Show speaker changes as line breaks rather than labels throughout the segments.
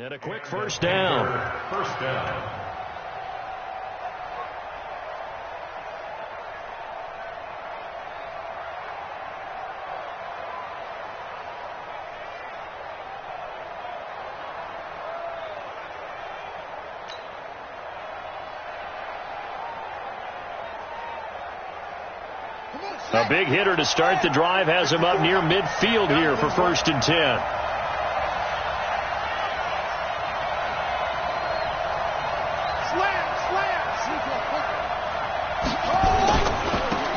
And a quick first down. First down. A big hitter to start the drive has him up near midfield here for 1st and 10.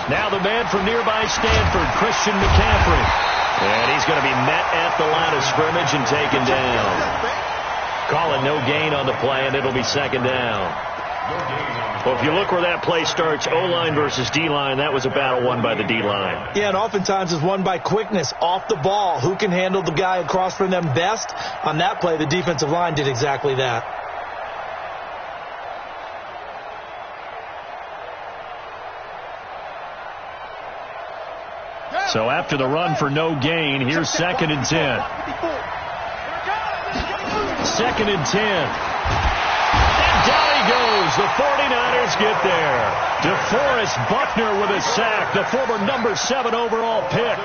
Now the man from nearby Stanford, Christian McCaffrey. And he's going to be met at the line of scrimmage and taken down. Call it no gain on the play, and it'll be 2nd down. Well, if you look where that play starts, O-line versus D-line, that was a battle won by the D-line.
Yeah, and oftentimes it's won by quickness, off the ball. Who can handle the guy across from them best? On that play, the defensive line did exactly that.
So after the run for no gain, here's 2nd and 10. 2nd and 10. Down he goes. The 49ers get there. DeForest Buckner with a sack, the former number 7 overall pick.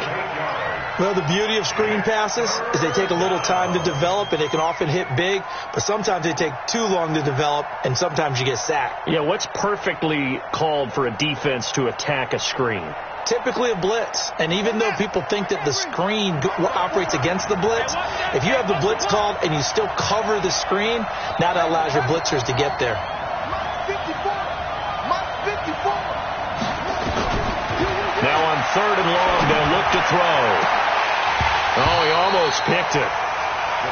Well, the beauty of screen passes is they take a little time to develop, and they can often hit big, but sometimes they take too long to develop, and sometimes you get sacked.
Yeah, what's perfectly called for a defense to attack a screen?
Typically a blitz, and even though people think that the screen operates against the blitz, if you have the blitz called and you still cover the screen, now that allows your blitzers to get there.
Now on 3rd and long, they'll look to throw. Oh, he almost picked it.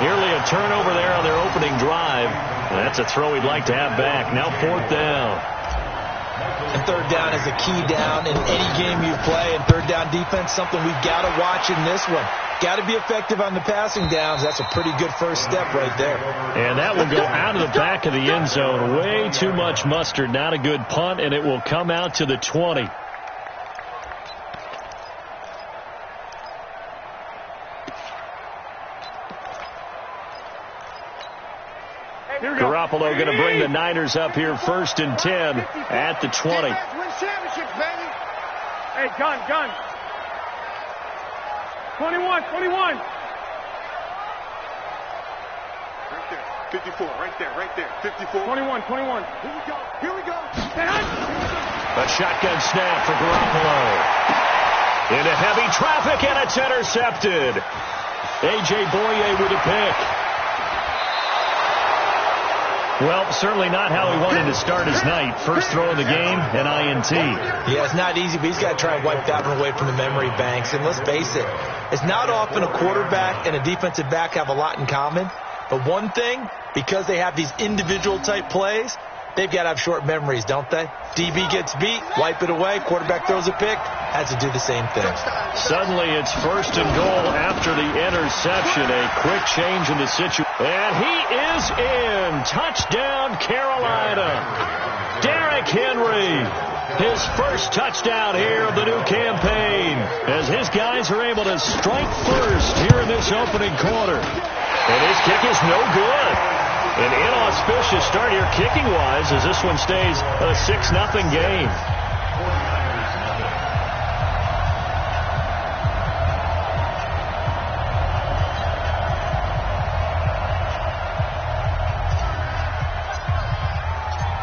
Nearly a turnover there on their opening drive. That's a throw he'd like to have back. Now 4th down.
And 3rd down is a key down in any game you play. And 3rd down defense, something we've got to watch in this one. Got to be effective on the passing downs. That's a pretty good first step right there.
And that will go out of the back of the end zone. Way too much mustard. Not a good punt, and it will come out to the 20. Garoppolo going to bring the Niners up here 1st and 10 at the 20.
Hey, gun. 21.
Right there. 54, right there. 54.
21.
Here we go.
A shotgun snap for Garoppolo. Into heavy traffic, and it's intercepted. A.J. Boye with a pick. Well, certainly not how he wanted to start his night. First throw of the game, an INT.
Yeah, it's not easy, but he's got to try and wipe that one away from the memory banks. And let's face it, it's not often a quarterback and a defensive back have a lot in common. But one thing, because they have these individual type plays, they've got to have short memories, don't they? DB gets beat, wipe it away, quarterback throws a pick, has to do the same thing.
Suddenly it's 1st and goal after the interception. A quick change in the situation. And he is in. Touchdown, Carolina. Derrick Henry. His first touchdown here of the new campaign, as his guys are able to strike first here in this opening quarter. And his kick is no good. An inauspicious start here kicking-wise as this one stays a 6-0 game.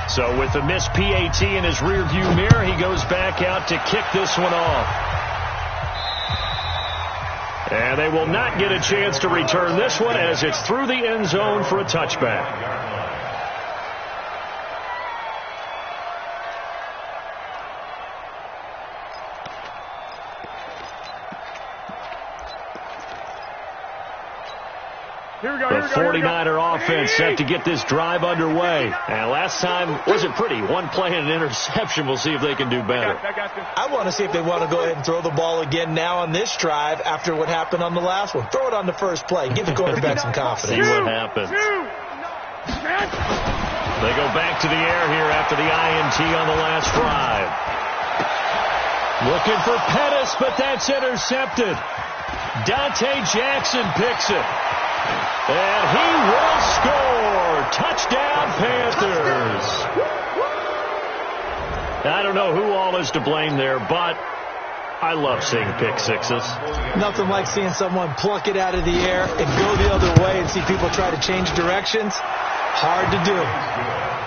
So with the missed PAT in his rearview mirror, he goes back out to kick this one off. And they will not get a chance to return this one as it's through the end zone for a touchback. The 49er offense set to get this drive underway. And last time wasn't pretty. One play and an interception. We'll see if they can do better.
I want to see if they want to go ahead and throw the ball again now on this drive after what happened on the last one. Throw it on the first play. Give the quarterback some confidence.
See what happens. They go back to the air here after the INT on the last drive. Looking for Pettis, but that's intercepted. Dante Jackson picks it. And he will score. Touchdown, Panthers. I don't know who all is to blame there, but I love seeing pick sixes.
Nothing like seeing someone pluck it out of the air and go the other way and see people try to change directions. Hard to do.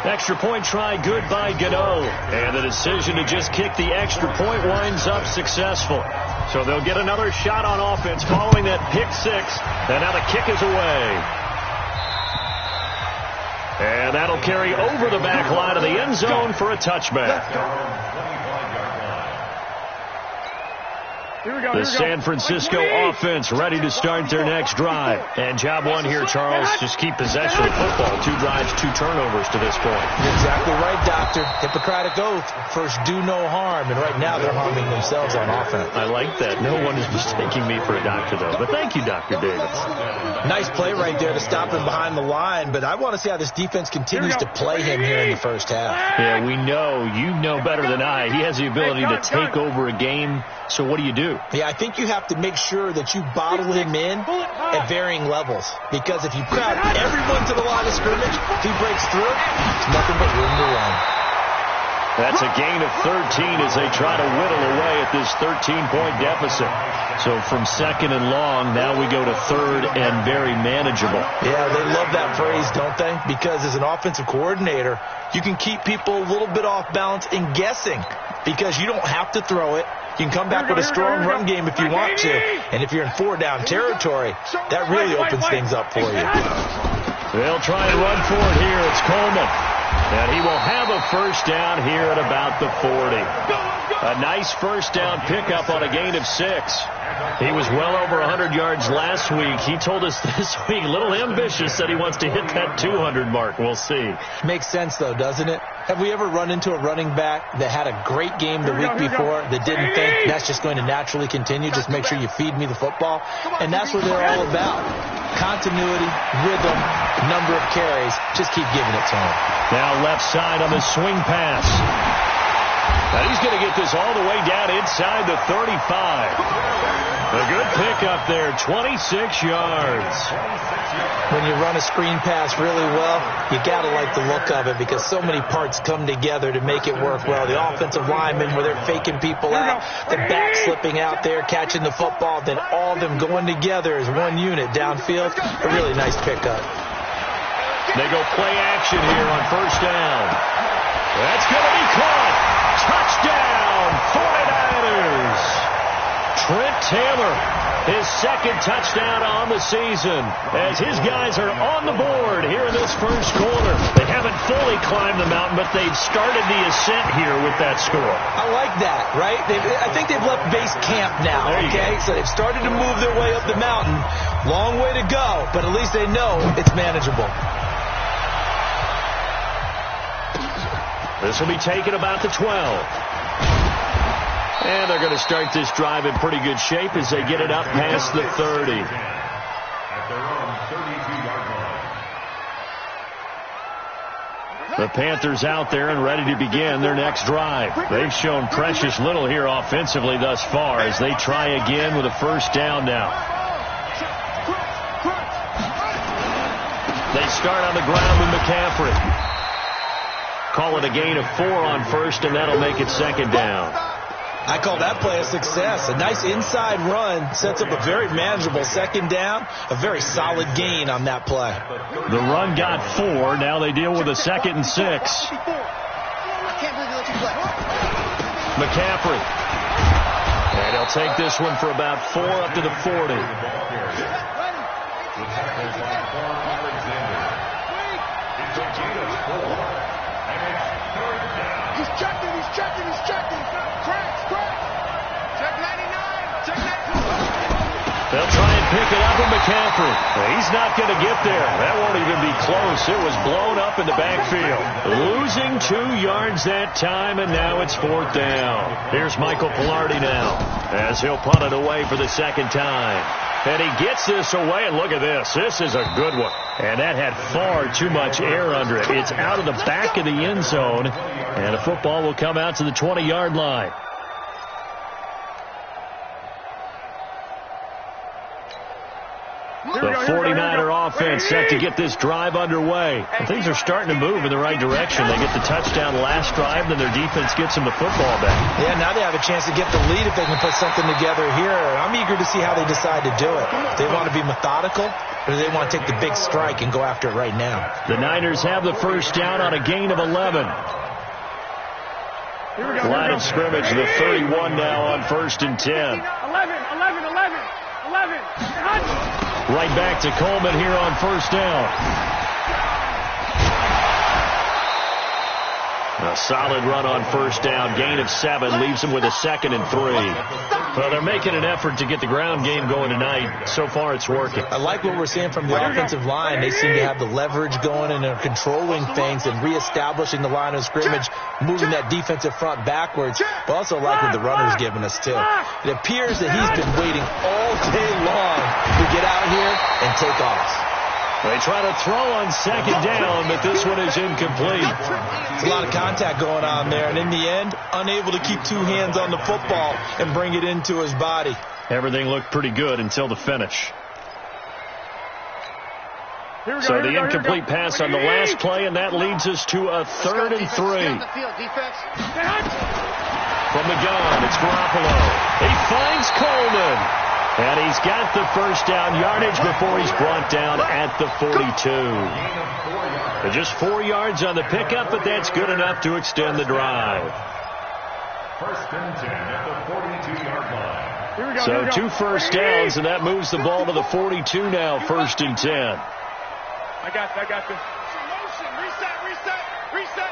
Extra point try good by Gano. And the decision to just kick the extra point winds up successful. So they'll get another shot on offense following that pick six. And now the kick is away. And that'll carry over the back line of the end zone for a touchback. The San Francisco offense ready to start their next drive. And job one here, Charles, just keep possession of the football. 2 drives, 2 turnovers to this point.
You're exactly right, Doctor. Hippocratic oath. First, do no harm. And right now, they're harming themselves on offense.
I like that. No one is mistaking me for a doctor, though. But thank you, Dr. Davis.
Nice play right there to stop him behind the line. But I want to see how this defense continues to play him here in the first half.
Yeah, we know. You know better than I. He has the ability to take over a game. So what do you do?
Yeah, I think you have to make sure that you bottle him in at varying levels. Because if you crowd everyone to the line of scrimmage, if he breaks through, it's nothing but room to run.
That's a gain of 13 as they try to whittle away at this 13-point deficit. So from second and long, now we go to third and very manageable.
Yeah, they love that phrase, don't they? Because as an offensive coordinator, you can keep people a little bit off balance and guessing because you don't have to throw it. You can come back with a strong run game if you want to. And if you're in 4-down territory, that really opens things up for you.
They'll try and run for it here. It's Coleman. And he will have a first down here at about the 40. A nice first down pickup on a gain of 6. He was well over 100 yards last week. He told us this week, a little ambitious, said he wants to hit that 200 mark. We'll see.
Makes sense, though, doesn't it? Have we ever run into a running back that had a great game the week before that didn't think that's just going to naturally continue? Just make sure you feed me the football. And that's what they're all about. Continuity, rhythm, number of carries. Just keep giving it to him.
Now left side on the swing pass. Now he's going to get this all the way down inside the 35. A good pickup there, 26 yards.
When you run a screen pass really well, you got to like the look of it because so many parts come together to make it work well. The offensive linemen where they're faking people out, the back slipping out there, catching the football, then all of them going together as one unit downfield. A really nice pickup.
They go play action here on first down. That's going to be caught. Touchdown, 49ers. Trent Taylor, his second touchdown on the season as his guys are on the board here in this first quarter. They haven't fully climbed the mountain, but they've started the ascent here with that score.
I like that, right? I think they've left base camp now, okay? So they've started to move their way up the mountain. Long way to go, but at least they know it's manageable.
This will be taken about the 12. And they're going to start this drive in pretty good shape as they get it up past the 30. The Panthers out there and ready to begin their next drive. They've shown precious little here offensively thus far as they try again with a first down now. They start on the ground with McCaffrey. Call it a gain of 4 on first, and that'll make it second down.
I call that play a success. A nice inside run sets up a very manageable second down. A very solid gain on that play.
The run got 4. Now they deal with a 2nd and 6. McCaffrey. And he'll take this one for about 4 up to the 40.
He's checking. Cracks. Check 99. Check 99.
They'll try and pick it up with McCaffrey. He's not going to get there. That won't even be close. It was blown up in the backfield. Losing 2 yards that time, and now it's 4th down. Here's Michael Pilardi now as he'll punt it away for the second time. And he gets this away, and look at this. This is a good one. And that had far too much air under it. It's out of the back of the end zone, and the football will come out to the 20-yard line. The 49er offense set to get this drive underway. And things are starting to move in the right direction. They get the touchdown last drive, then their defense gets them the football back.
Yeah, now they have a chance to get the lead if they can put something together here. I'm eager to see how they decide to do it. Do they want to be methodical, or do they want to take the big strike and go after it right now?
The Niners have the first down on a gain of 11. Line of scrimmage, the 31 now on 1st and 10.
11.
Right back to Coleman here on first down. A solid run on first down. Gain of 7 leaves them with a 2nd and 3. Well, they're making an effort to get the ground game going tonight. So far, it's working.
I like what we're seeing from the offensive line. They seem to have the leverage going and are controlling things and reestablishing the line of scrimmage, moving that defensive front backwards. But also like what the runner's giving us, too. It appears that he's been waiting all day long to get out here and take off.
They try to throw on 2nd down, but this one is incomplete.
There's a lot of contact going on there, and in the end, unable to keep 2 hands on the football and bring it into his body.
Everything looked pretty good until the finish. So the incomplete pass on the last play, and that leads us to a 3rd and 3. From the gun, it's Garoppolo. He finds Coleman. And he's got the first down yardage before he's brought down at the 42. Just 4 yards on the pickup, but that's good enough to extend the drive.
1st and 10 at the 42-yard line.
So 2 first downs, and that moves the ball to the 42 now, 1st and 10.
I got this. Reset.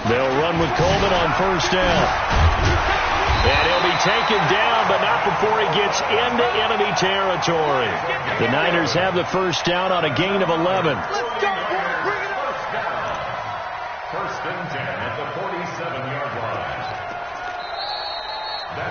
They'll run with Coleman on first down. And he'll be taken down, but not before he gets into enemy territory. The Niners have the first down on a gain of 11.
1st and 10 at the 47-yard line.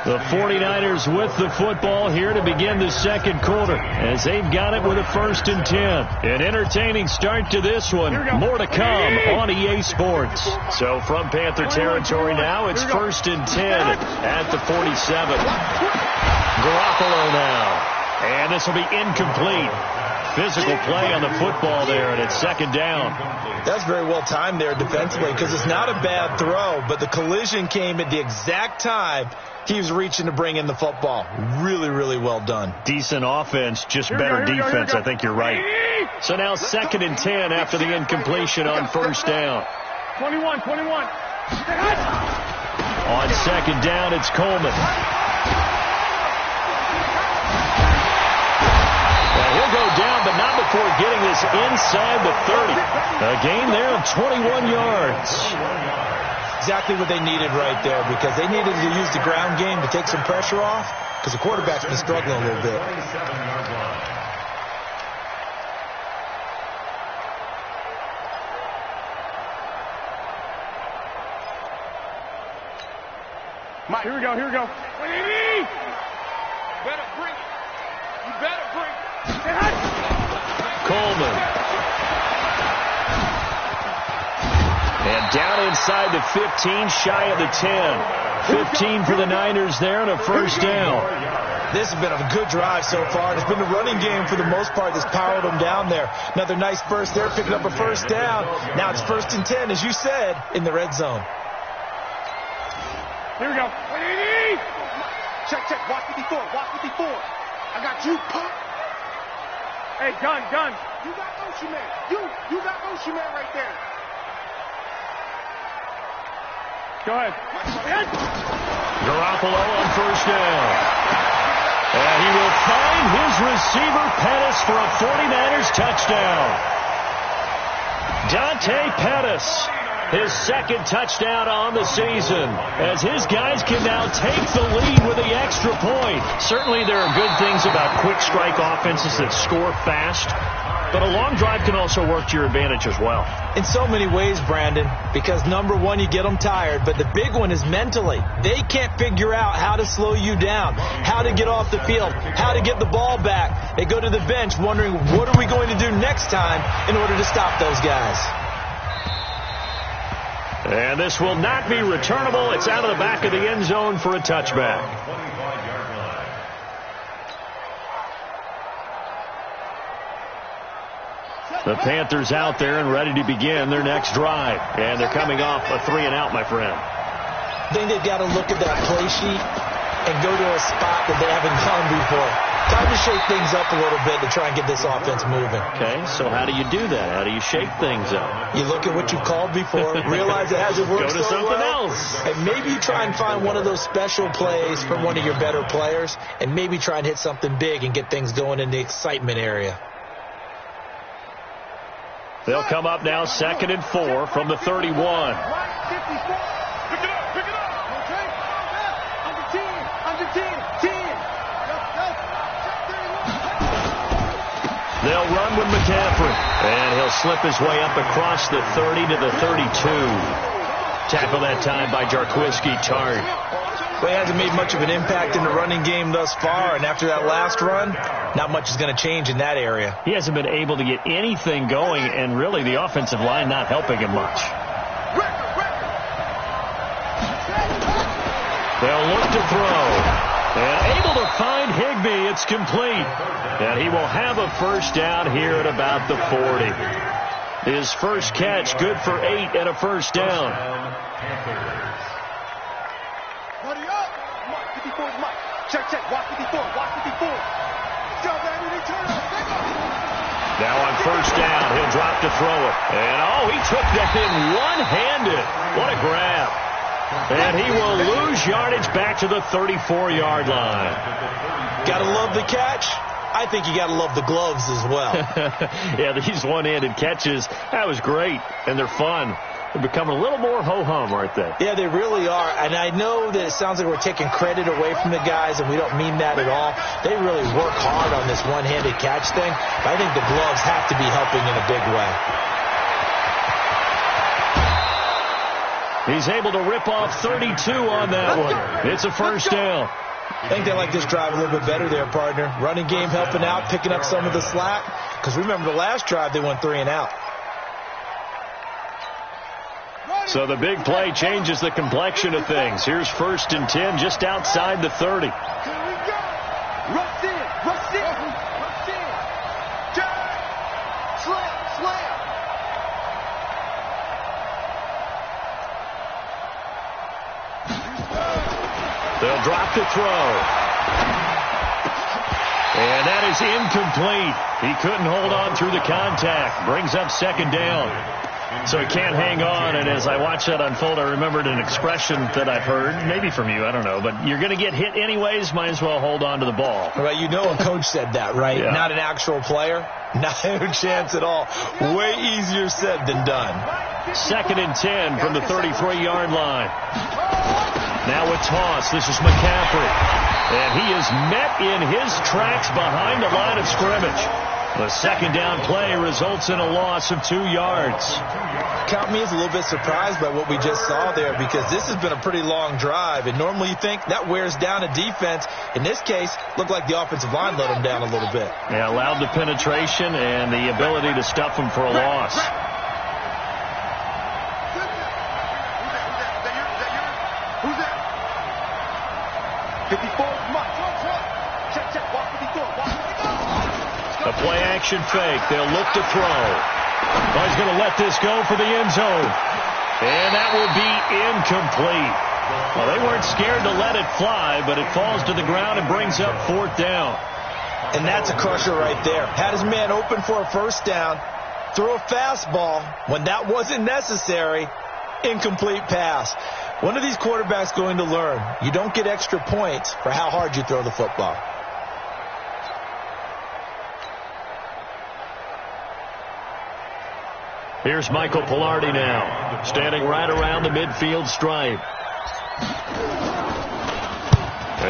The 49ers with the football here to begin the 2nd quarter, as they've got it with a 1st and 10. An entertaining start to this one. More to come on EA Sports. So from Panther territory now, it's 1st and 10 at the 47. Garoppolo now. And this will be incomplete. Physical play on the football there, and it's 2nd down.
That's very well timed there defensively, because it's not a bad throw, but the collision came at the exact time he was reaching to bring in the football. Really, really well done.
Decent offense, just better defense. I think you're right. So now 2nd and 10 after the incompletion on first down.
21.
On 2nd down, it's Coleman. He'll go down, but not before getting this inside the 30. A gain there of 21 yards.
Exactly what they needed right there, because they needed to use the ground game to take some pressure off, because the quarterback's been struggling a little bit.
Mike, here we go. Better bring it. You better bring it.
Coleman. And down inside the 15, shy of the 10. 15 for the Niners there and a first down.
This has been a good drive so far. It's been the running game for the most part that's powered them down there. Another nice burst there, picking up a first down. Now it's 1st and 10, as you said, in the red zone.
Here we go. Check. Watch 54. I got you, pop. Hey, gun. You got Ocean Man. You got Ocean Man right there. Go ahead.
Garoppolo on first down. And he will find his receiver, Pettis, for a 49ers touchdown. Dante Pettis, his 2nd touchdown on the season, as his guys can now take the lead with the extra point. Certainly there are good things about quick strike offenses that score fast, but a long drive can also work to your advantage as well.
In so many ways, Brandon, because number one, you get them tired, but the big one is mentally. They can't figure out how to slow you down, how to get off the field, how to get the ball back. They go to the bench wondering, what are we going to do next time in order to stop those guys?
And this will not be returnable. It's out of the back of the end zone for a touchback. The Panthers out there and ready to begin their next drive. And they're coming off a 3-and-out, my friend.
I think they've got to look at that play sheet and go to a spot that they haven't gone before. Time to shake things up a little bit to try and get this offense moving.
Okay, so how do you do that? How do you shake things up?
You look at what you've called before, realize it hasn't worked
Go to
so
something
well,
else.
and maybe try and find one of those special plays from one of your better players, and maybe try and hit something big and get things going in the excitement area.
They'll come up now 2nd and 4 from the 31.
Pick it up, pick it up. Okay. Under 10.
They'll run with McCaffrey, and he'll slip his way up across the 30 to the 32. Tackle that time by Jarquiski Tart.
Well, he hasn't made much of an impact in the running game thus far, and after that last run, not much is going to change in that area.
He hasn't been able to get anything going, and really the offensive line not helping him much. They'll look to throw. And able to find Higbee. It's complete. And he will have a first down here at about the 40. His first catch, good for 8 and a first down.
Buddy up. Mike, 54 is Mike. Check. Watch 54.
Now on first down, he'll drop to throw it. And, he took that in one-handed. What a grab. And he will lose yardage back to the 34-yard line.
Got to love the catch. I think you got to love the gloves as well.
Yeah, these one-handed catches, that was great, and they're fun. They're becoming a little more ho-hum, aren't they?
Yeah, they really are. And I know that it sounds like we're taking credit away from the guys, and we don't mean that at all. They really work hard on this one-handed catch thing. But I think the gloves have to be helping in a big way.
He's able to rip off 32 on that one. It's a first down.
I think they like this drive a little bit better there, partner. Running game helping out, picking up some of the slack. Because remember the last drive, they went 3-and-out.
So the big play changes the complexion of things. Here's 1st and 10 just outside the 30.
Here we go. Rush in. Slam.
They'll drop to throw. And that is incomplete. He couldn't hold on through the contact. Brings up 2nd down. So he can't hang on, and as I watch that unfold, I remembered an expression that I've heard, maybe from you, I don't know, but you're going to get hit anyways, might as well hold on to the ball.
Well, you know a coach said that, right?
Yeah.
Not an actual player. Not a chance at all. Way easier said than done.
2nd and 10 from the 33-yard line. Now a toss. This is McCaffrey. And he is met in his tracks behind the line of scrimmage. The 2nd down play results in a loss of 2 yards.
Count me as a little bit surprised by what we just saw there, because this has been a pretty long drive, and normally you think that wears down a defense. In this case, looked like the offensive line let them down a little bit.
Yeah, allowed the penetration and the ability to stuff them for a loss.
Who's that? 54 is Mike. Check. Watch 54.
A play-action fake. They'll look to throw. Oh, he's going to let this go for the end zone. And that will be incomplete. Well, they weren't scared to let it fly, but it falls to the ground and brings up 4th down.
And that's a crusher right there. Had his man open for a first down, threw a fastball when that wasn't necessary, incomplete pass. One of these quarterbacks going to learn, you don't get extra points for how hard you throw the football.
Here's Michael Pilardi now, standing right around the midfield stripe.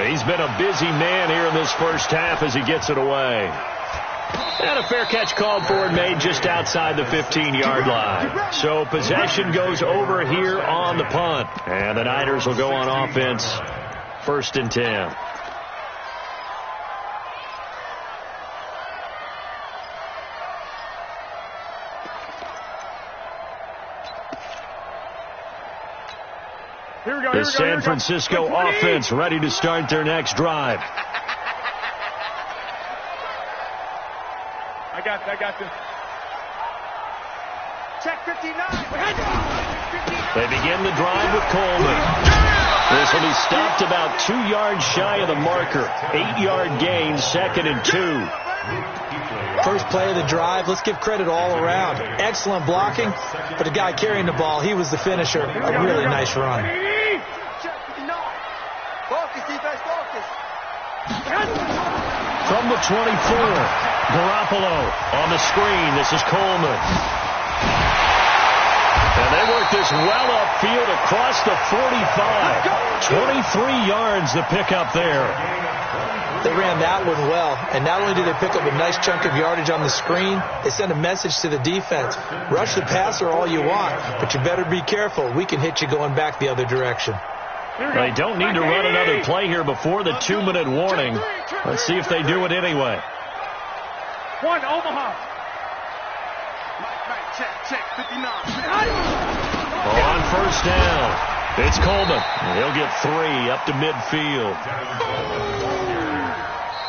He's been a busy man here in this first half as he gets it away. And a fair catch called for and made just outside the 15-yard line. So possession goes over here on the punt. And the Niners will go on offense, 1st and 10. The San Francisco offense ready to start their next drive.
I got this. Check 59.
They begin the drive with Coleman. This will be stopped about 2 yards shy of the marker. 8-yard gain, 2nd and 2.
First play of the drive, let's give credit all around. Excellent blocking, but the guy carrying the ball, he was the finisher. A really nice run.
Focus, defense, focus.
From the 24, Garoppolo on the screen. This is Coleman. And they work this well upfield across the 45. 23 yards the pickup there.
They ran that one well, and not only did they pick up a nice chunk of yardage on the screen, they sent a message to the defense. Rush the passer all you want, but you better be careful. We can hit you going back the other direction.
They don't need to run another play here before the 2-minute warning. Let's see if they do it anyway.
One, Omaha. Check, 59.
On first down, it's Coleman. He'll get 3 up to midfield.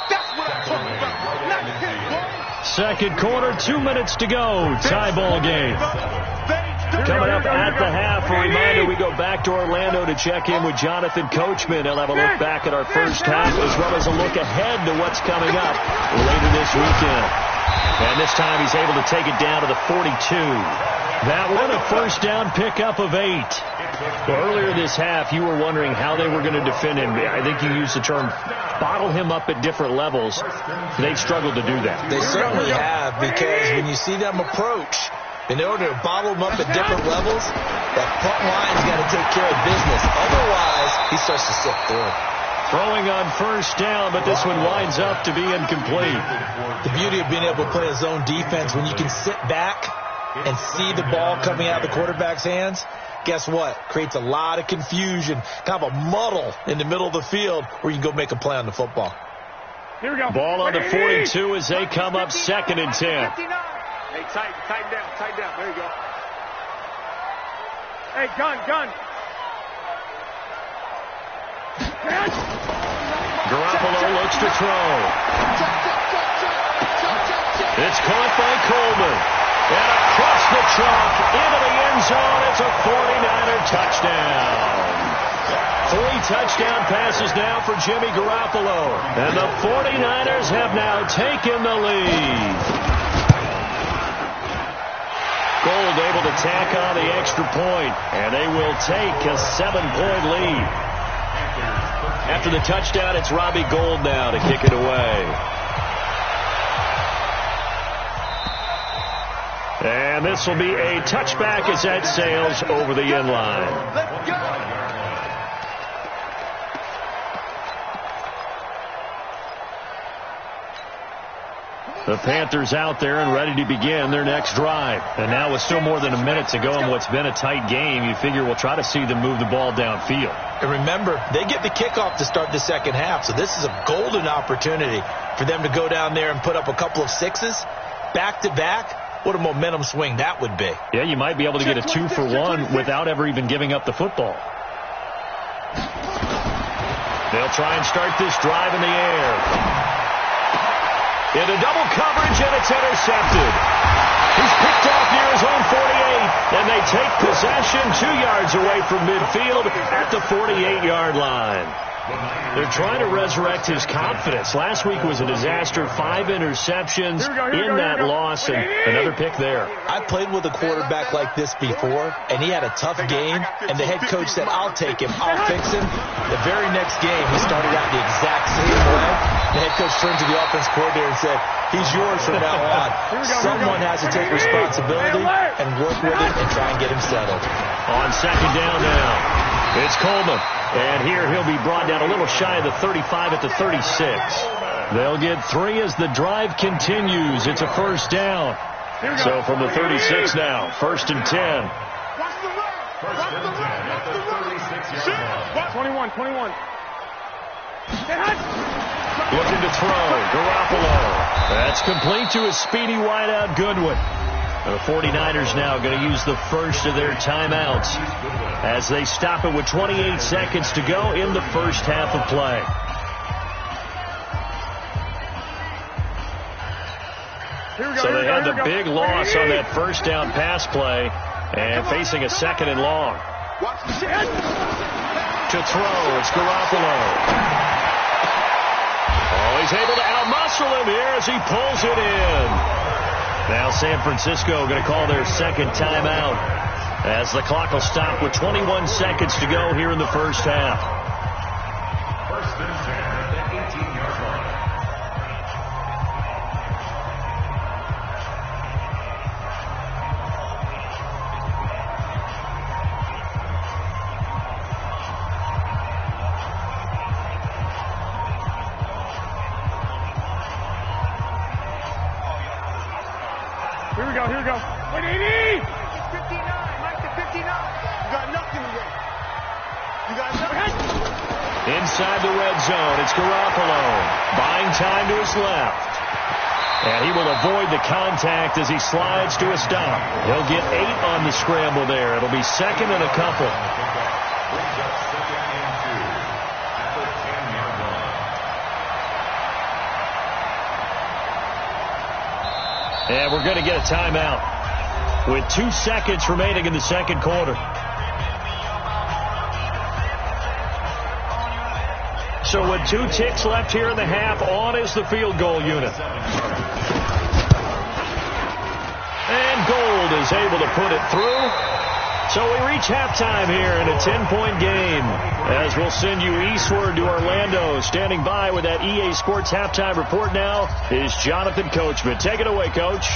That's what I'm talking about. Not hit, boy.
Second quarter, 2 minutes to go. Tie ball game. Coming up at the half, a reminder, we go back to Orlando to check in with Jonathan Coachman. He'll have a look back at our first half as well as a look ahead to what's coming up later this weekend. And this time he's able to take it down to the 42. That one, a first down pickup of 8. Well, earlier this half, you were wondering how they were going to defend him. I think you used the term bottle him up at different levels. They've struggled to do that.
They certainly have, because when you see them approach, in order to bottle them up at different levels, that front line's got to take care of business. Otherwise, he starts to slip through.
Throwing on first down, but this one winds up to be incomplete.
The beauty of being able to play a zone defense, when you can sit back and see the ball coming out of the quarterback's hands, guess what? Creates a lot of confusion, kind of a muddle in the middle of the field where you can go make a play on the football.
Here we go.
Ball on the 42 as they come up 2nd and 10.
Hey, tighten down. There you go. Hey, gun.
Garoppolo looks to throw. It's caught by Coleman. And across the chalk into the end zone. It's a 49er touchdown. 3 touchdown passes now for Jimmy Garoppolo. And the 49ers have now taken the lead. Gold able to tack on the extra point, and they will take a 7-point lead. After the touchdown, it's Robbie Gould now to kick it away. And this will be a touchback as that sails over the end line.
Let's go.
The Panthers out there and ready to begin their next drive. And now with still more than a minute to go in what's been a tight game, you figure we'll try to see them move the ball downfield.
And remember, they get the kickoff to start the second half, so this is a golden opportunity for them to go down there and put up a couple of 6s back-to-back. What a momentum swing that would be.
Yeah, you might be able to get a 2-for-1 without ever even giving up the football. They'll try and start this drive in the air. Into double coverage, and it's intercepted. He's picked off near his own 48, and they take possession 2 yards away from midfield at the 48-yard line. They're trying to resurrect his confidence. Last week was a disaster. 5 interceptions in that loss, and another pick there.
I've played with a quarterback like this before, and he had a tough game, and the head coach said, I'll take him, I'll fix him. The very next game, he started out the exact same way. The head coach turned to the offense coordinator and said, he's yours from now on. Someone has to take responsibility and work with him and try and get him settled.
On second down now, it's Coleman. And here he'll be brought down a little shy of the 35 at the 36. They'll get 3 as the drive continues. It's a first down. So from the 36 now, 1st and 10.
Watch the run. 21.
Looking to throw. Garoppolo. That's complete to a speedy wideout Goodwin. The 49ers now going to use the first of their timeouts as they stop it with 28 seconds to go in the first half of play. So they had the big loss on that first down pass play and facing a second and long. To throw, it's Garoppolo. Oh, he's able to outmuscle him here as he pulls it in. Now San Francisco going to call their second timeout as the clock will stop with 21 seconds to go here in the first half.
First and 10 at the 18-yard line.
Here we go. Wait, 80! 59, Mike to 59. You got nothing to win. You got nothing.
Inside the red zone, it's Garoppolo. Buying time to his left. And he will avoid the contact as he slides to a stop. He'll get 8 on the scramble there. It'll be second and a couple.
Brings up second and 2 at the 10-yard line.
And we're going to get a timeout with 2 seconds remaining in the second quarter. So with 2 ticks left here in the half, on is the field goal unit. And Gold is able to put it through. So we reach halftime here in a 10-point game as we'll send you eastward to Orlando. Standing by with that EA Sports halftime report now is Jonathan Coachman. Take it away, Coach.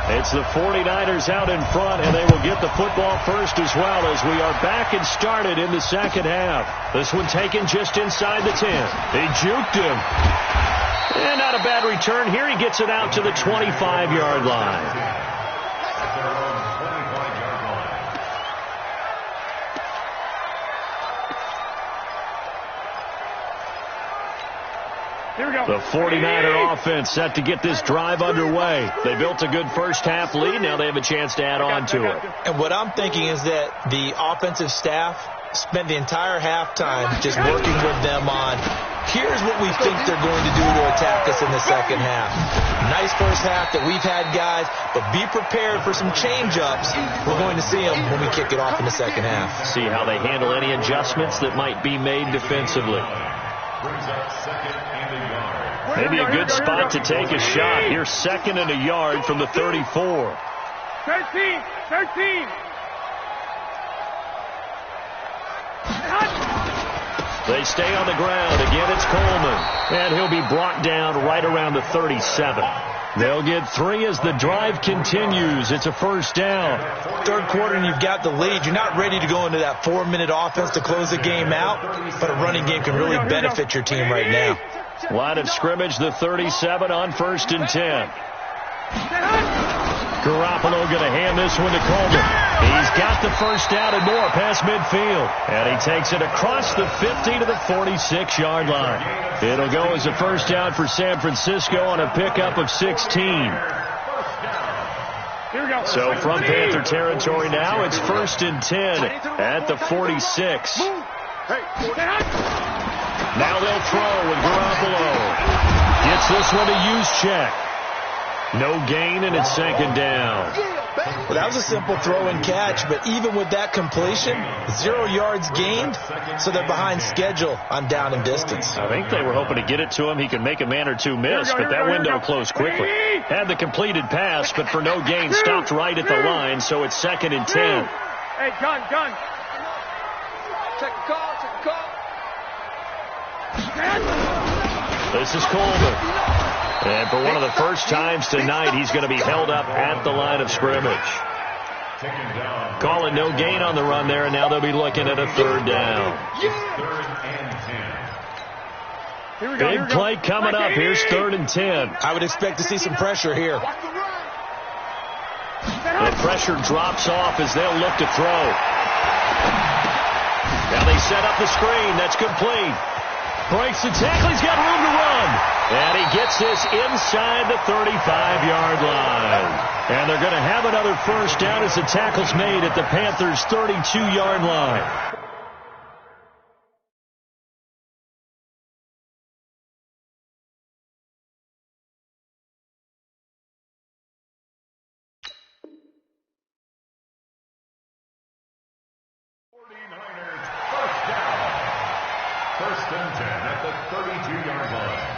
It's the 49ers out in front, and they will get the football first as well as we are back and started in the second half. This one taken just inside the 10. They juked him. And not a bad return here. He gets it out to the 25-yard line.
Here we go.
The 49er offense set to get this drive underway. They built a good first-half lead. Now they have a chance to add on to it.
And what I'm thinking is that the offensive staff spent the entire halftime just working with them on, here's what we think they're going to do to attack us in the second half. Nice first half that we've had, guys, but be prepared for some change-ups. We're going to see them when we kick it off in the second half.
See how they handle any adjustments that might be made defensively.
Brings up second and a yard.
Maybe a good spot to take a shot. Here's second and a yard from the 34.
13.
They stay on the ground. Again, it's Coleman. And he'll be brought down right around the 37. They'll get 3 as the drive continues. It's a first down.
Third quarter and you've got the lead. You're not ready to go into that 4-minute offense to close the game out, but a running game can really benefit your team right now.
Line of scrimmage, the 37 on first and 10. Garoppolo going to hand this one to Coleman. He's got the first down and more past midfield. And he takes it across the 50 to the 46-yard line. It'll go as a first down for San Francisco on a pickup of 16. So from Panther territory now, it's first and 10 at the 46. Now they'll throw with Garoppolo. Gets this one to Juszczyk. No gain, and it's second down.
Well, that was a simple throw and catch, but even with that completion, 0 yards gained, so they're behind schedule on down and distance.
I think they were hoping to get it to him. He could make a man or two miss, but that window closed quickly. Had the completed pass, but for no gain, stopped right at the line, so it's second and 10.
Hey, gun. Check the call.
This is Coleman. And for one of the first times tonight, he's going to be held up at the line of scrimmage. Call it no gain on the run there, and now they'll be looking at a third down. Big play coming up. Here's third and 10.
I would expect to see some pressure here.
The pressure drops off as they'll look to throw. Now they set up the screen. That's complete. Breaks the tackle. He's got room to run. And he gets this inside the 35-yard line. And they're going to have another first down as the tackle's made at the Panthers' 32-yard line.
49ers first down. First and 10 at the 32-yard line.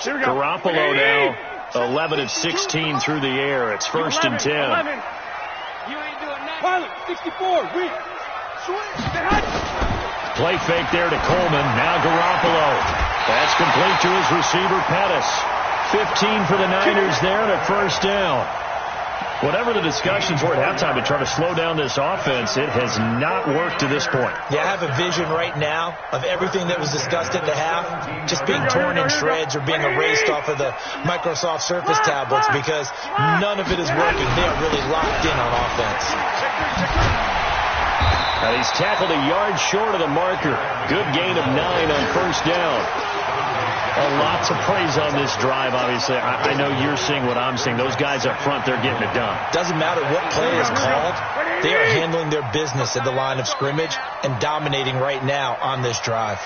Garoppolo now 11 of 16 through the air. It's first and 10.
You ain't doing that. Pilot, 64, win.
Play fake there to Coleman. Now Garoppolo. That's complete to his receiver, Pettis. 15 for the Niners there and a first down. Whatever the discussions were at halftime to try to slow down this offense, it has not worked to this point.
Yeah, I have a vision right now of everything that was discussed at the half just being torn in shreds or being erased off of the Microsoft Surface tablets because none of it is working. They are really locked in on offense.
And he's tackled a yard short of the marker. Good gain of 9 on first down. Lots of praise on this drive, obviously. I know you're seeing what I'm seeing. Those guys up front, they're getting it done.
Doesn't matter what play is called. They are handling their business at the line of scrimmage and dominating right now on this drive.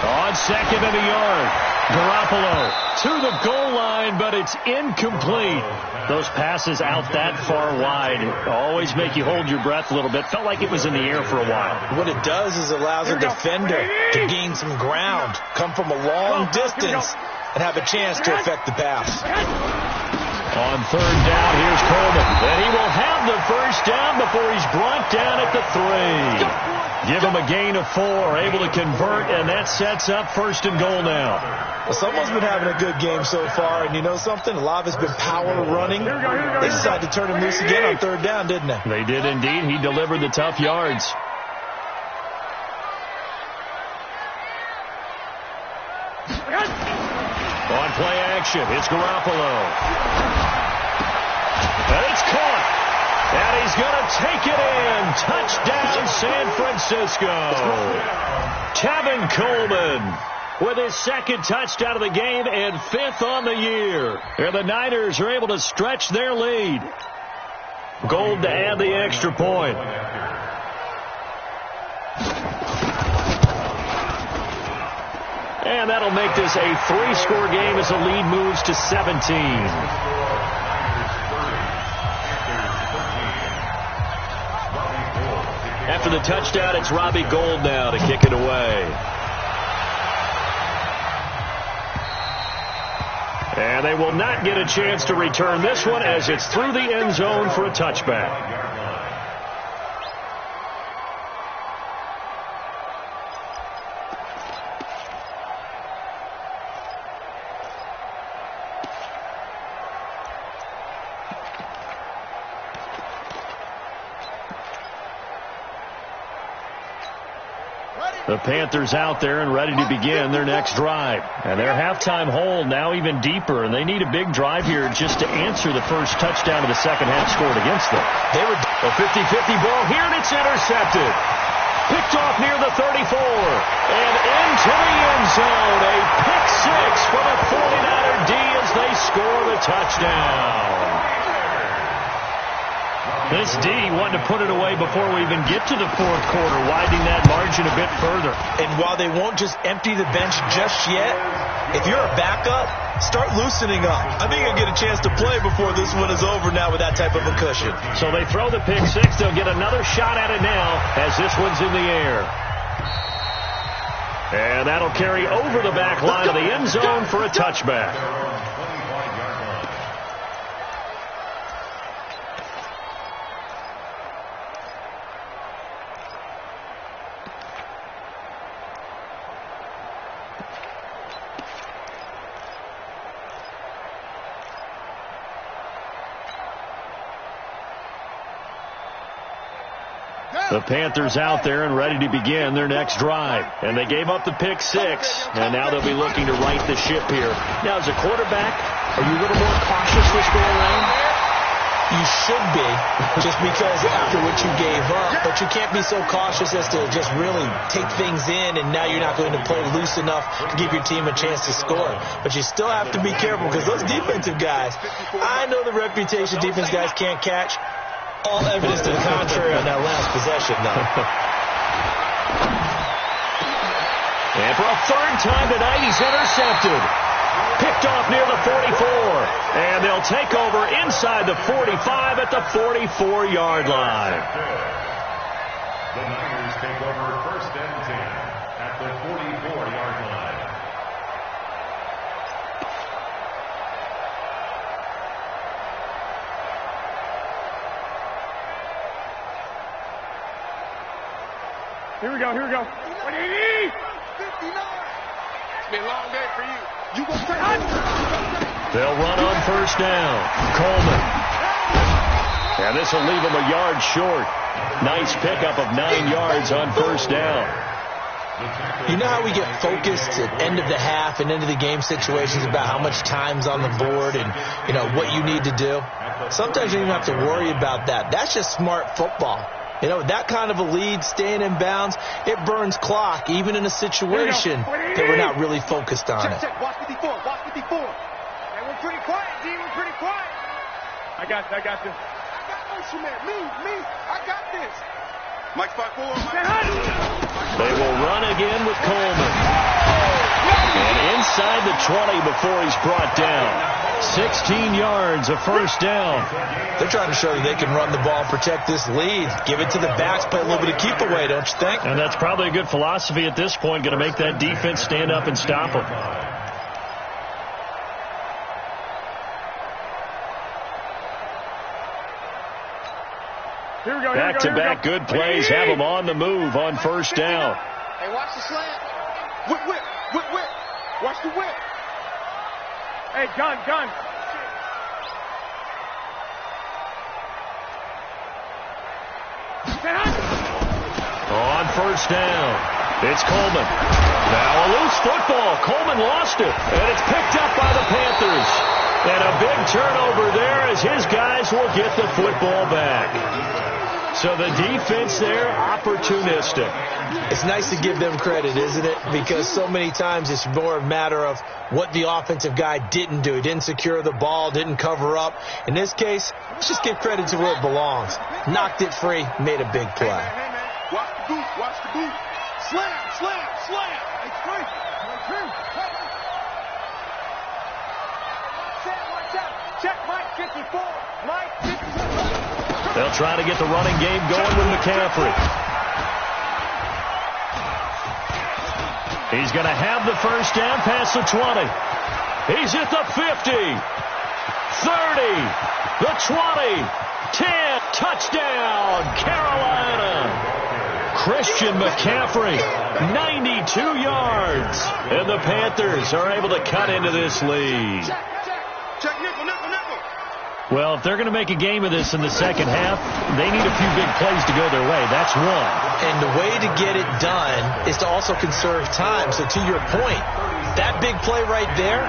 On second and a yard. Garoppolo to the goal line, but it's incomplete. Those passes out that far wide always make you hold your breath a little bit. Felt like it was in the air for a while.
What it does is allows a defender to gain some ground, come from a long distance, and have a chance to affect the pass.
On third down, here's Coleman. And he will have the first down before he's brought down at the 3. Give him a gain of 4, able to convert, and that sets up first and goal now.
Well, someone's been having a good game so far, and you know something? A lot of it's been power running. They decided to turn him loose again on third down, didn't they?
They did indeed. He delivered the tough yards. On play action, it's Garoppolo. And it's caught. And he's going to take it in. Touchdown, San Francisco. Tevin Coleman with his second touchdown of the game and 5th on the year. And the Niners are able to stretch their lead. Gold to add the extra point. And that'll make this a 3-score game as the lead moves to 17. After the touchdown, it's Robbie Gould now to kick it away. And they will not get a chance to return this one as it's through the end zone for a touchback. The Panthers out there and ready to begin their next drive. And their halftime hole now even deeper, and they need a big drive here just to answer the first touchdown of the second half scored against them. They were a 50-50 ball here, and it's intercepted. Picked off near the 34. And into the end zone. A pick 6 for the 49er D as they score the touchdown. This D wanting to put it away before we even get to the fourth quarter, widening that margin a bit further.
And while they won't just empty the bench just yet, if you're a backup, start loosening up. I think you'll get a chance to play before this one is over now with that type of a cushion.
So they throw the pick 6. They'll get another shot at it now as this one's in the air. And that'll carry over the back line of the end zone for a touchback. The Panthers out there and ready to begin their next drive. And they gave up the pick 6, and now they'll be looking to right the ship here. Now, as a quarterback, are you a little more cautious this go around?
You should be, just because after what you gave up, but you can't be so cautious as to just really take things in, and now you're not going to play loose enough to give your team a chance to score. But you still have to be careful because those defensive guys, I know the reputation defense guys can't catch. All evidence to the contrary on that last possession, though.
And for a third time tonight, he's intercepted. Picked off near the 44. And they'll take over inside the 45 at the 44-yard line.
The Niners take over first and 10 at the 44-yard line.
Here we go. 180. 59. It's been a long day for you. You go straight hot.
They'll run on first down. Coleman. And this will leave him a yard short. Nice pickup of 9 yards on first down.
You know how we get focused at end of the half and end of the game situations about how much time's on the board and, you know, what you need to do? Sometimes you don't even have to worry about that. That's just smart football. You know, that kind of a lead, staying in bounds, it burns clock, even in a situation that we're not really focused on it.
Check. Watch 54. Hey, we're pretty quiet, D. We're pretty quiet. I got this. I got motion, man. Me. I got this. Mike, spot 4.
They will run again with Coleman. And inside the 20 before he's brought down. 16 yards, a first down.
They're trying to show that they can run the ball and protect this lead. Give it to the backs, play a little bit of keep away, don't you think?
And that's probably a good philosophy at this point, going to make that defense stand up and stop them. Back-to-back good plays have them on the move on first down.
Hey, watch the slant. Whip. Watch the whip. Hey, gun.
On first down, it's Coleman. Now a loose football. Coleman lost it, and it's picked up by the Panthers. And a big turnover there as his guys will get the football back. So the defense there, opportunistic.
It's nice to give them credit, isn't it? Because so many times it's more a matter of what the offensive guy didn't do. He didn't secure the ball, didn't cover up. In this case, let's just give credit to where it belongs. Knocked it free, made a big play.
Hey, man. Watch the boot. Slam. It's free. Watch out. Check Mike 54.
They'll try to get the running game going with McCaffrey. He's going to have the first down past the 20. He's at the 50, 30, the 20, 10, touchdown, Carolina. Christian McCaffrey, 92 yards. And the Panthers are able to cut into this lead.
Check nickel.
Well, if they're going to make a game of this in the second half, they need a few big plays to go their way. That's one.
And the way to get it done is to also conserve time. So to your point, that big play right there,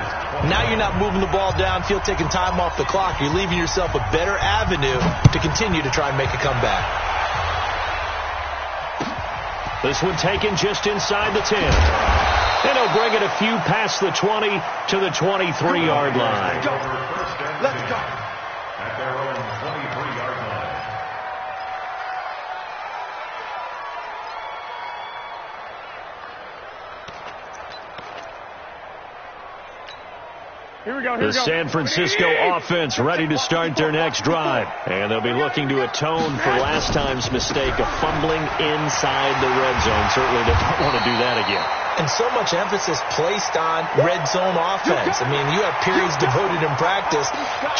now you're not moving the ball downfield, taking time off the clock. You're leaving yourself a better avenue to continue to try and make a comeback.
This one taken just inside the 10. And he'll bring it a few past the 20 to the 23-yard line.
Let's go.
At their own 23-yard line.
Here we go.
The San Francisco offense ready to start their next drive. And they'll be looking to atone for last time's mistake of fumbling inside the red zone. Certainly they don't want to do that again.
And so much emphasis placed on red zone offense. I mean, you have periods devoted in practice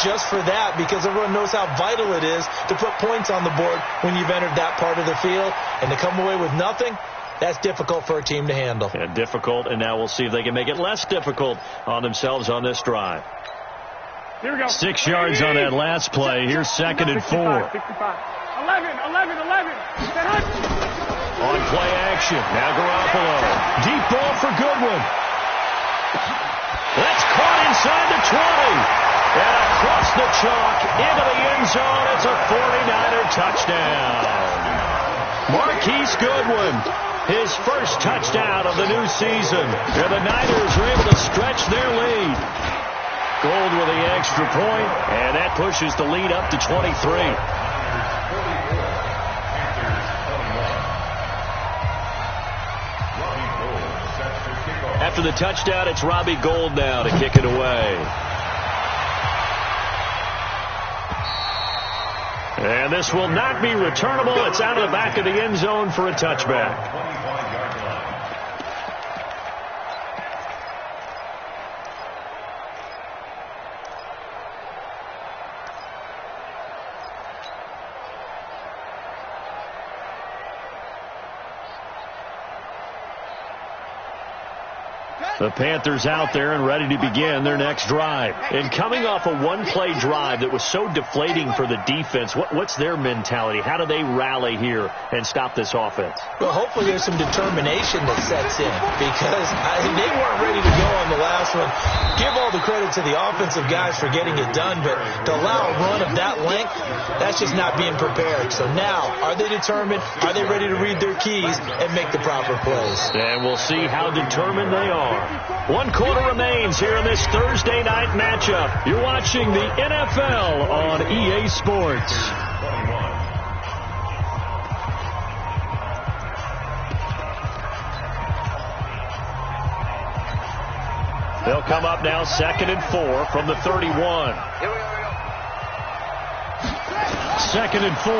just for that because everyone knows how vital it is to put points on the board when you've entered that part of the field. And to come away with nothing, that's difficult for a team to handle.
Yeah, difficult, and now we'll see if they can make it less difficult on themselves on this drive.
Here we go.
6 yards on that last play. Here's second and 4.
11.
On play action. Now Garoppolo. Deep ball for Goodwin. That's caught inside the 20. And across the chalk into the end zone. It's a 49er touchdown. Marquise Goodwin. His first touchdown of the new season. And the Niners are able to stretch their lead. Gold with the extra point, and that pushes the lead up to 23. After the touchdown, it's Robbie Gould now to kick it away. And this will not be returnable. It's out of the back of the end zone for a touchback. The Panthers out there and ready to begin their next drive. And coming off a one-play drive that was so deflating for the defense, what's their mentality? How do they rally here and stop this offense?
Well, hopefully there's some determination that sets in because they weren't ready to go on the last one. Give all the credit to the offensive guys for getting it done, but to allow a run of that length, that's just not being prepared. So now, are they determined? Are they ready to read their keys and make the proper plays?
And we'll see how determined they are. 1 quarter remains here in this Thursday night matchup. You're watching the NFL on EA Sports. They'll come up now 2nd and 4 from the 31. 2nd and 4.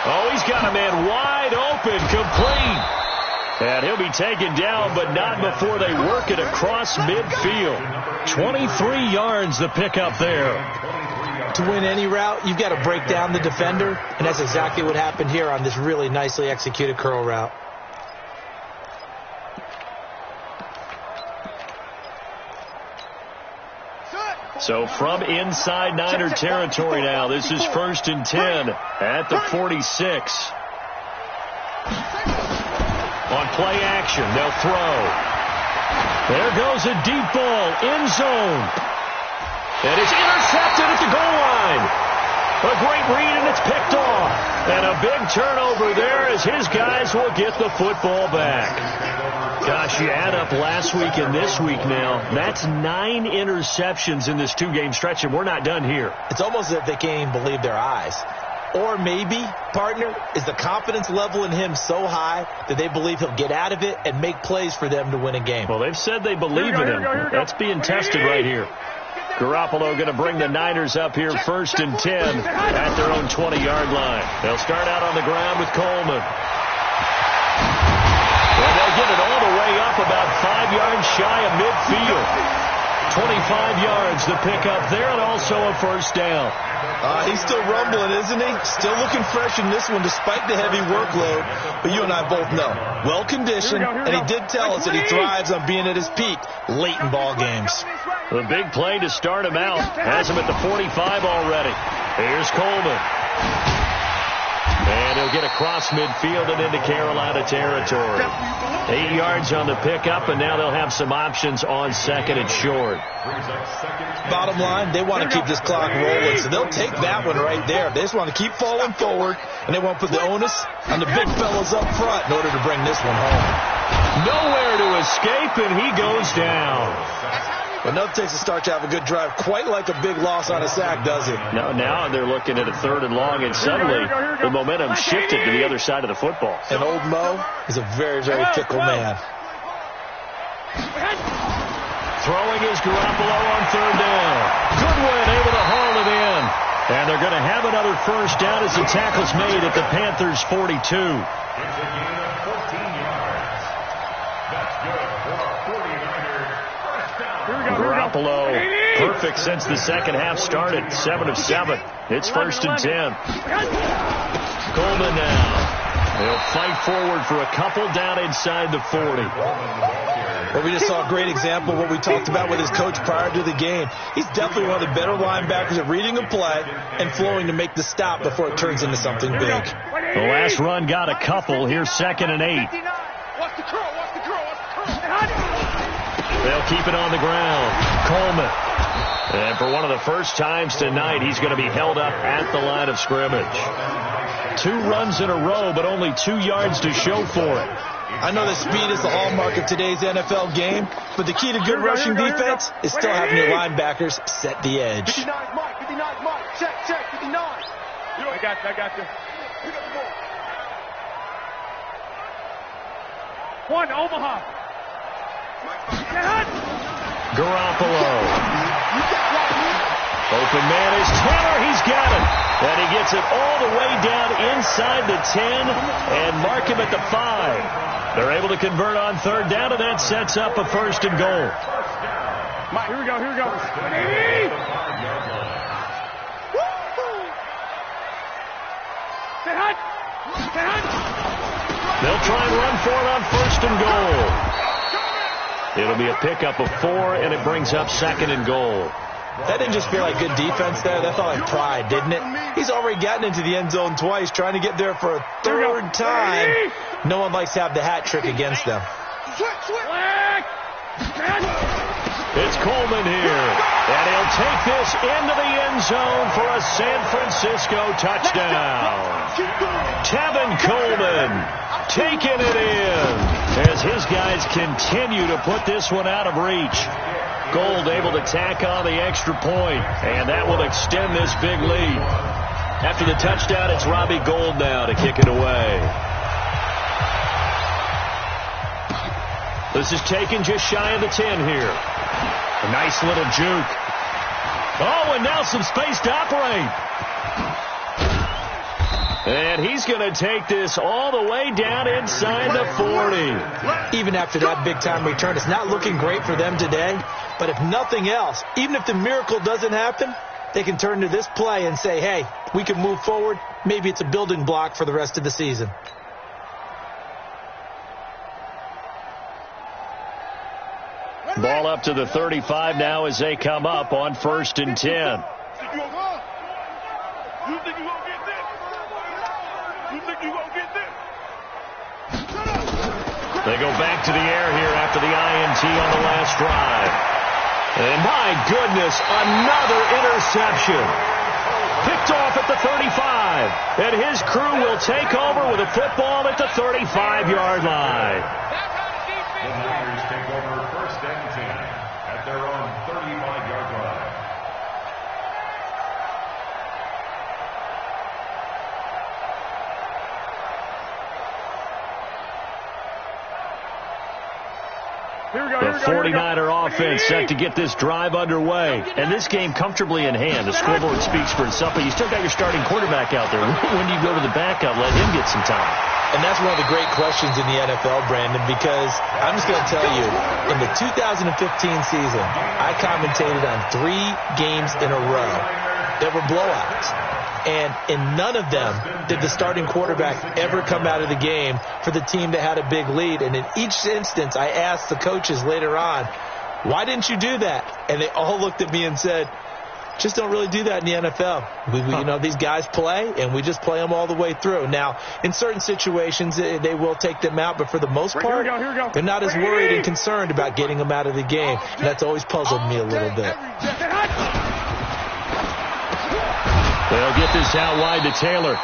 Oh, he's got a man wide open, complete. And he'll be taken down, but not before they work it across midfield. 23 yards the pickup there.
To win any route, you've got to break down the defender, and that's exactly what happened here on this really nicely executed curl route.
So from inside Niner territory now, this is 1st and 10 at the 46. On play action, they'll throw. There goes a deep ball, end zone. And it's intercepted at the goal line. A great read, and it's picked off. And a big turnover there as his guys will get the football back. Gosh, you add up last week and this week now, that's 9 interceptions in this 2-game stretch, and we're not done here.
It's almost as if they can't even believe their eyes. Or maybe, partner, is the confidence level in him so high that they believe he'll get out of it and make plays for them to win a game.
Well, they've said they believe in him. That's being tested right here. Garoppolo going to bring the Niners up here 1st and 10 at their own 20-yard line. They'll start out on the ground with Coleman. And they'll get it all the way up about 5 yards shy of midfield. 25 yards to pick up there, and also a 1st down.
He's still rumbling, isn't he? Still looking fresh in this one despite the heavy workload. But you and I both know, well-conditioned, and he did tell us that he thrives on being at his peak late in ball games.
The big play to start him out has him at the 45 already. Here's Coleman. And he'll get across midfield and into Carolina territory. 8 yards on the pickup, and now they'll have some options on 2nd and short.
Bottom line, they want to keep this clock rolling, so they'll take that one right there. They just want to keep falling forward, and they want to put the onus on the big fellas up front in order to bring this one home.
Nowhere to escape, and he goes down.
But nothing takes a start to have a good drive, quite like a big loss on a sack, does it?
Now they're looking at a 3rd and long, and suddenly the momentum shifted to the other side of the football.
And old Mo is a very, very fickle man.
Throwing is Garoppolo on 3rd down. Goodwin able to haul it in. And they're going to have another 1st down as the tackle's made at the Panthers' 42.
It's a gain of 14 yards. That's good for a 49er first down.
Garoppolo, perfect since the second half started. 7 of 7. It's 1st and 10. Coleman now. They'll fight forward for a couple down inside the 40.
Well, we just saw a great example of what we talked about with his coach prior to the game. He's definitely one of the better linebackers at reading a play and flowing to make the stop before it turns into something big.
The last run got a couple. Here's 2nd and 8. They'll keep it on the ground. Coleman. And for one of the first times tonight, he's going to be held up at the line of scrimmage. 2 runs in a row, but only 2 yards to show for it.
I know that speed is the hallmark of today's NFL game, but the key to good rushing defense is still having your linebackers set the edge.
59 Mike, 59 Mike, check, 59. I got you. One, Omaha.
Garoppolo. Open man is Taylor. He's got it. And he gets it all the way down inside the 10 and mark him at the 5. They're able to convert on third down, and that sets up a first and goal.
Mike, here we go.
They'll try and run for it on first and goal. It'll be a pickup of 4, and it brings up second and goal.
That didn't just feel like good defense there. That felt like pride, didn't it? He's already gotten into the end zone twice, trying to get there for a third time. No one likes to have the hat trick against them.
It's Coleman here, and he'll take this into the end zone for a San Francisco touchdown. Tevin Coleman taking it in as his guys continue to put this one out of reach. Gold able to tack on the extra point, and that will extend this big lead. After the touchdown, it's Robbie Gould now to kick it away. This is taken just shy of the 10 here. A nice little juke. Oh, and now some space to operate. And he's going to take this all the way down inside the 40.
Even after that big-time return, it's not looking great for them today. But if nothing else, even if the miracle doesn't happen, they can turn to this play and say, hey, we can move forward. Maybe it's a building block for the rest of the season.
Ball up to the 35 now as they come up on first and 10.
You think you gonna get this? You think you gonna get this?
They go back to the air here after the INT on the last drive. And my goodness, another interception. Picked off at the 35. And his crew will take over with a football at the 35-yard line.
The Niners take over first and 10 at their own 35-yard line.
The 49er offense set to get this drive underway. And this game comfortably in hand. The scoreboard speaks for itself, but you still got your starting quarterback out there. When do you go to the backup? Let him get some time.
And that's one of the great questions in the NFL, Brandon, because I'm just going to tell you, in the 2015 season, I commentated on 3 games in a row. There were blowouts. And in none of them did the starting quarterback ever come out of the game for the team that had a big lead. And in each instance, I asked the coaches later on, why didn't you do that? And they all looked at me and said, just don't really do that in the NFL. You know, these guys play, and we just play them all the way through. Now, in certain situations, they will take them out, but for the most part, they're not as worried and concerned about getting them out of the game. And that's always puzzled me a little bit.
They'll get this out wide to Taylor.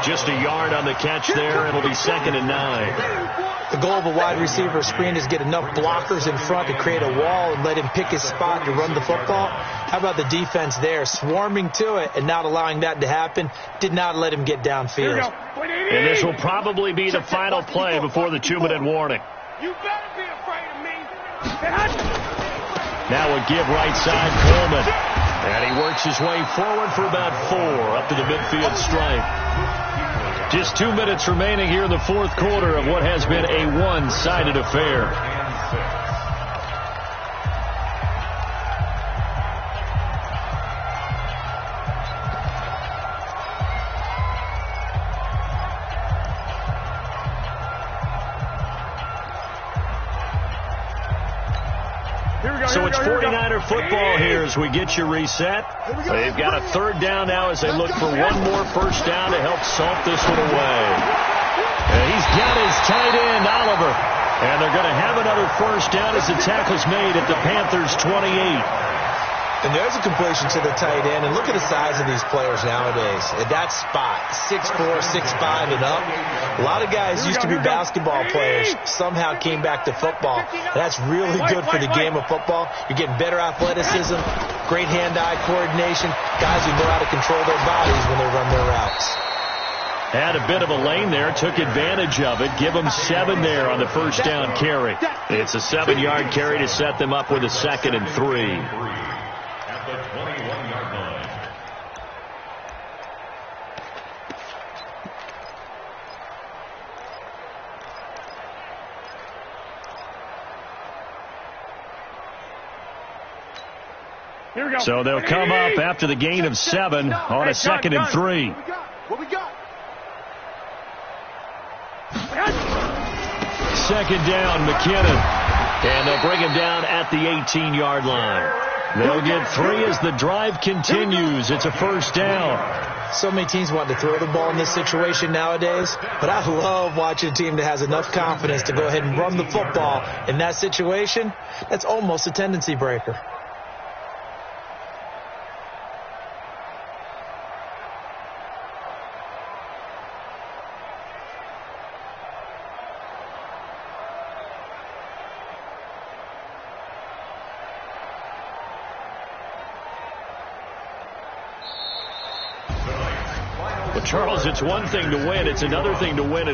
Just a yard on the catch there. It'll be second and 9.
The goal of a wide receiver screen is get enough blockers in front to create a wall and let him pick his spot to run the football. How about the defense there? Swarming to it and not allowing that to happen. Did not let him get downfield.
And this will probably be the final play before the 2-minute warning.
You better be afraid of me.
Now a give right side, Coleman. And he works his way forward for about 4 up to the midfield stripe. Just 2 minutes remaining here in the fourth quarter of what has been a one-sided affair. So it's 49er football here as we get you reset. They've got a third down now as they look for one more first down to help salt this one away. And he's got his tight end, Oliver. And they're going to have another first down as the tackle's made at the Panthers' 28.
And there's a completion to the tight end. And look at the size of these players nowadays. At that spot, 6'4", 6'5", and up. A lot of guys used to be basketball players, somehow came back to football. And that's really good for the game of football. You're getting better athleticism, great hand-eye coordination, guys who know how to control their bodies when they run their routes.
Had a bit of a lane there, took advantage of it. Give them 7 there on the first down carry. It's a 7-yard carry to set them up with a 2nd and 3.
At the 21-yard line.
Here we go.
So they'll come up after the gain of 7 on a 2nd and 3.
What we got?
2nd down, McKinnon. And they'll bring him down at the 18-yard line. They'll get 3 as the drive continues. It's a first down.
So many teams want to throw the ball in this situation nowadays, but I love watching a team that has enough confidence to go ahead and run the football in that situation. That's almost a tendency breaker.
Well, Charles, it's one thing to win. It's another thing to win it.